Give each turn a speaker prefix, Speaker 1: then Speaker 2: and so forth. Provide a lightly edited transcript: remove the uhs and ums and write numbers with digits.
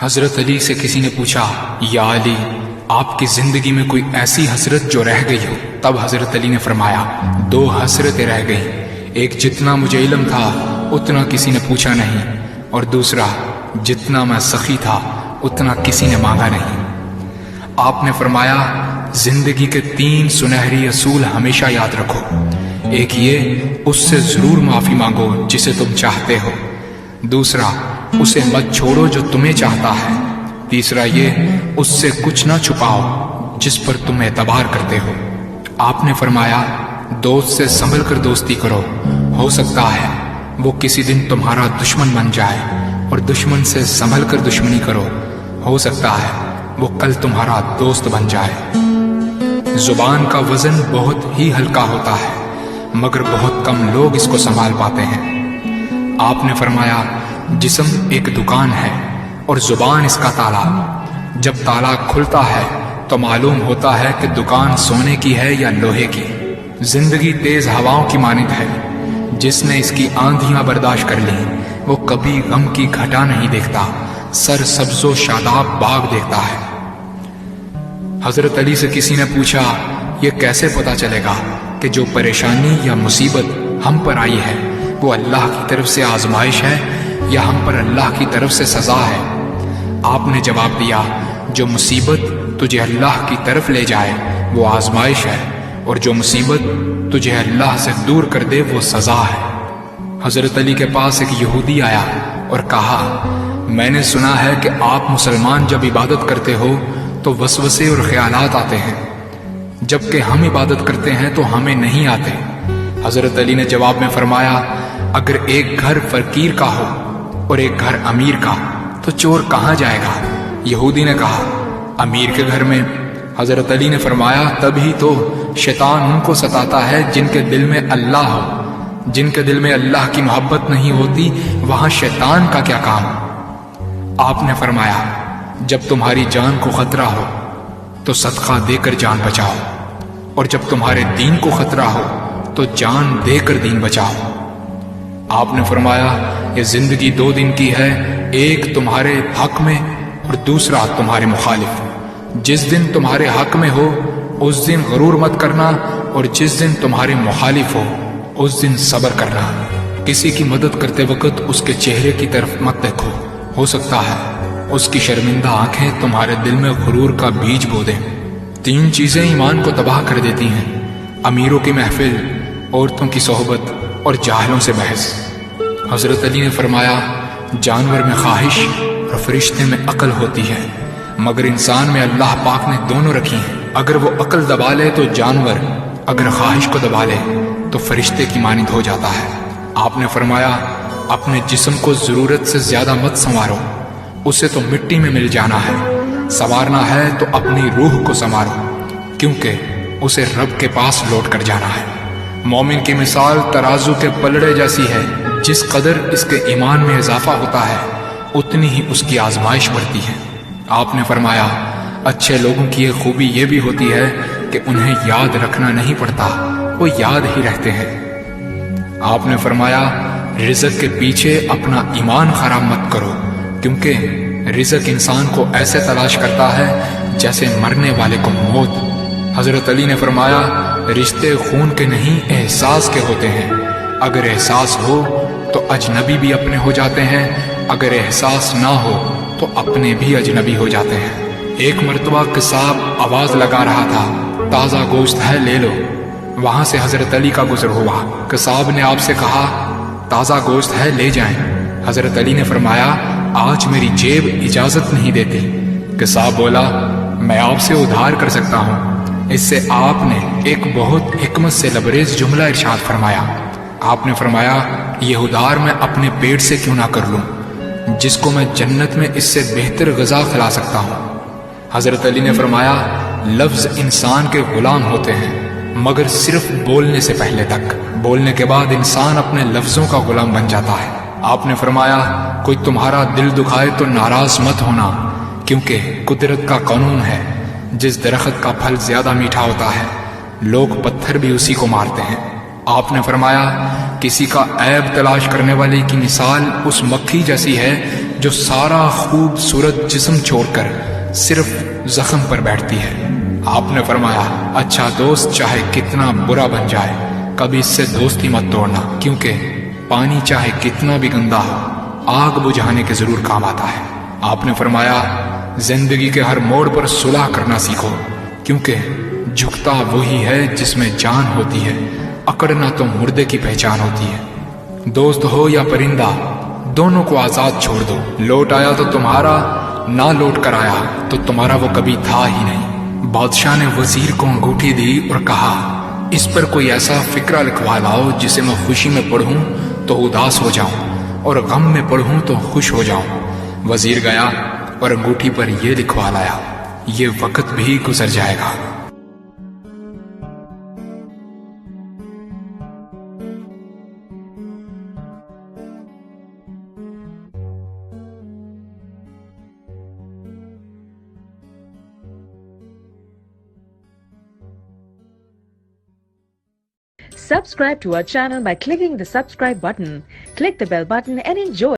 Speaker 1: حضرت علی سے کسی نے پوچھا، یا علی، آپ کی زندگی میں کوئی ایسی حسرت جو رہ گئی ہو؟ تب حضرت علی نے فرمایا، 2 حسرتیں رہ گئیں، ایک جتنا مجھے علم تھا اتنا کسی نے پوچھا نہیں، اور دوسرا جتنا میں سخی تھا اتنا کسی نے مانگا نہیں۔ آپ نے فرمایا، زندگی کے 3 سنہری اصول ہمیشہ یاد رکھو۔ ایک یہ، اس سے ضرور معافی مانگو جسے تم چاہتے ہو۔ دوسرا، اسے مت چھوڑو جو تمہیں چاہتا ہے۔ تیسرا یہ، اس سے کچھ نہ چھپاؤ جس پر تم اعتبار کرتے ہو۔ آپ نے فرمایا، دوست سے سنبھل کر دوستی کرو، ہو سکتا ہے وہ کسی دن تمہارا دشمن بن جائے، اور دشمن سے سنبھل کر دشمنی کرو، ہو سکتا ہے وہ کل تمہارا دوست بن جائے۔ زبان کا وزن بہت ہی ہلکا ہوتا ہے، مگر بہت کم لوگ اس کو سنبھال پاتے ہیں۔ آپ نے فرمایا، جسم ایک دکان ہے اور زبان اس کا تالا۔ جب تالا کھلتا ہے تو معلوم ہوتا ہے کہ دکان سونے کی ہے یا لوہے کی۔ زندگی تیز ہواؤں کی مانند ہے، جس نے اس کی آندھیاں برداشت کر لی وہ کبھی غم کی گھٹا نہیں دیکھتا، سر سبز و شاداب باغ دیکھتا ہے۔ حضرت علی سے کسی نے پوچھا، یہ کیسے پتا چلے گا کہ جو پریشانی یا مصیبت ہم پر آئی ہے وہ اللہ کی طرف سے آزمائش ہے یا ہم پر اللہ کی طرف سے سزا ہے؟ آپ نے جواب دیا، جو مصیبت تجھے اللہ کی طرف لے جائے وہ آزمائش ہے، اور جو مصیبت تجھے اللہ سے دور کر دے وہ سزا ہے۔ حضرت علی کے پاس ایک یہودی آیا اور کہا، میں نے سنا ہے کہ آپ مسلمان جب عبادت کرتے ہو تو وسوسے اور خیالات آتے ہیں، جبکہ ہم عبادت کرتے ہیں تو ہمیں نہیں آتے۔ حضرت علی نے جواب میں فرمایا، اگر ایک گھر فقیر کا ہو اور ایک گھر امیر کا تو چور کہاں جائے گا؟ یہودی نے کہا، امیر کے گھر میں۔ حضرت علی نے فرمایا، تبھی تو شیطان ان کو ستاتا ہے جن کے دل میں اللہ ہو۔ جن کے دل میں اللہ کی محبت نہیں ہوتی وہاں شیطان کا کیا کام؟ آپ نے فرمایا، جب تمہاری جان کو خطرہ ہو تو صدقہ دے کر جان بچاؤ، اور جب تمہارے دین کو خطرہ ہو تو جان دے کر دین بچاؤ۔ آپ نے فرمایا، یہ زندگی 2 دن کی ہے، ایک تمہارے حق میں اور دوسرا تمہارے مخالف۔ جس دن تمہارے حق میں ہو اس دن غرور مت کرنا، اور جس دن تمہارے مخالف ہو اس دن صبر کرنا۔ کسی کی مدد کرتے وقت اس کے چہرے کی طرف مت دیکھو، ہو سکتا ہے اس کی شرمندہ آنکھیں تمہارے دل میں غرور کا بیج بو دیں۔ 3 چیزیں ایمان کو تباہ کر دیتی ہیں، امیروں کی محفل، عورتوں کی صحبت اور جاہلوں سے بحث۔ حضرت علی نے فرمایا، جانور میں خواہش اور فرشتے میں عقل ہوتی ہے، مگر انسان میں اللہ پاک نے دونوں رکھی ہیں۔ اگر وہ عقل دبا لے تو جانور، اگر خواہش کو دبا لے تو فرشتے کی مانند ہو جاتا ہے۔ آپ نے فرمایا، اپنے جسم کو ضرورت سے زیادہ مت سنوارو، اسے تو مٹی میں مل جانا ہے۔ سنوارنا ہے تو اپنی روح کو سنوارو، کیونکہ اسے رب کے پاس لوٹ کر جانا ہے۔ مومن کی مثال ترازو کے پلڑے جیسی ہے، جس قدر اس کے ایمان میں اضافہ ہوتا ہے اتنی ہی اس کی آزمائش بڑھتی ہے۔ آپ نے فرمایا، اچھے لوگوں کی ایک خوبی یہ بھی ہوتی ہے کہ انہیں یاد رکھنا نہیں پڑتا، وہ یاد ہی رہتے ہیں۔ آپ نے فرمایا، رزق کے پیچھے اپنا ایمان خراب مت کرو، کیونکہ رزق انسان کو ایسے تلاش کرتا ہے جیسے مرنے والے کو موت۔ حضرت علی نے فرمایا، رشتے خون کے نہیں احساس کے ہوتے ہیں، اگر احساس ہو تو اجنبی بھی اپنے ہو جاتے ہیں، اگر احساس نہ ہو تو اپنے بھی اجنبی ہو جاتے ہیں۔ ایک مرتبہ قصاب آواز لگا رہا تھا، تازہ گوشت ہے لے لو۔ وہاں سے حضرت علی کا گزر ہوا، قصاب نے آپ سے کہا، تازہ گوشت ہے لے جائیں۔ حضرت علی نے فرمایا، آج میری جیب اجازت نہیں دیتی۔ قصاب بولا، میں آپ سے ادھار کر سکتا ہوں۔ اس سے آپ نے ایک بہت حکمت سے لبریز جملہ ارشاد فرمایا۔ آپ نے فرمایا، یہ ادھار میں اپنے پیٹ سے کیوں نہ کر لوں، جس کو میں جنت میں اس سے بہتر غذا کھلا سکتا ہوں۔ حضرت علی نے فرمایا، لفظ انسان کے غلام ہوتے ہیں مگر صرف بولنے سے پہلے تک، بولنے کے بعد انسان اپنے لفظوں کا غلام بن جاتا ہے۔ آپ نے فرمایا، کوئی تمہارا دل دکھائے تو ناراض مت ہونا، کیونکہ قدرت کا قانون ہے، جس درخت کا پھل زیادہ میٹھا ہوتا ہے لوگ پتھر بھی اسی کو مارتے ہیں۔ آپ نے فرمایا، کسی کا عیب تلاش کرنے والے کی مثال اس مکھی جیسی ہے جو سارا خوبصورت جسم چھوڑ کر صرف زخم پر بیٹھتی ہے۔ آپ نے فرمایا اچھا دوست چاہے کتنا برا بن جائے کبھی اس سے دوستی مت توڑنا، کیونکہ پانی چاہے کتنا بھی گندا ہو آگ بجھانے کے ضرور کام آتا ہے۔ آپ نے فرمایا زندگی کے ہر موڑ پر صلح کرنا سیکھو، کیونکہ جھکتا وہی ہے جس میں جان ہوتی ہے، اکڑنا تو مردے کی پہچان ہوتی ہے۔ دوست ہو یا پرندہ دونوں کو آزاد چھوڑ دو، لوٹ آیا تو تمہارا، نہ لوٹ کر آیا تو تمہارا وہ کبھی تھا ہی نہیں۔ بادشاہ نے وزیر کو انگوٹھی دی اور کہا اس پر کوئی ایسا فقرہ لکھوا لاؤ جسے میں خوشی میں پڑھوں تو اداس ہو جاؤں اور غم میں پڑھوں تو خوش ہو جاؤں۔ وزیر گیا اور انگوٹھی پر یہ لکھوا لایا یہ وقت بھی گزر جائے گا۔
Speaker 2: Subscribe to our channel by clicking the subscribe button. Click the bell button and enjoy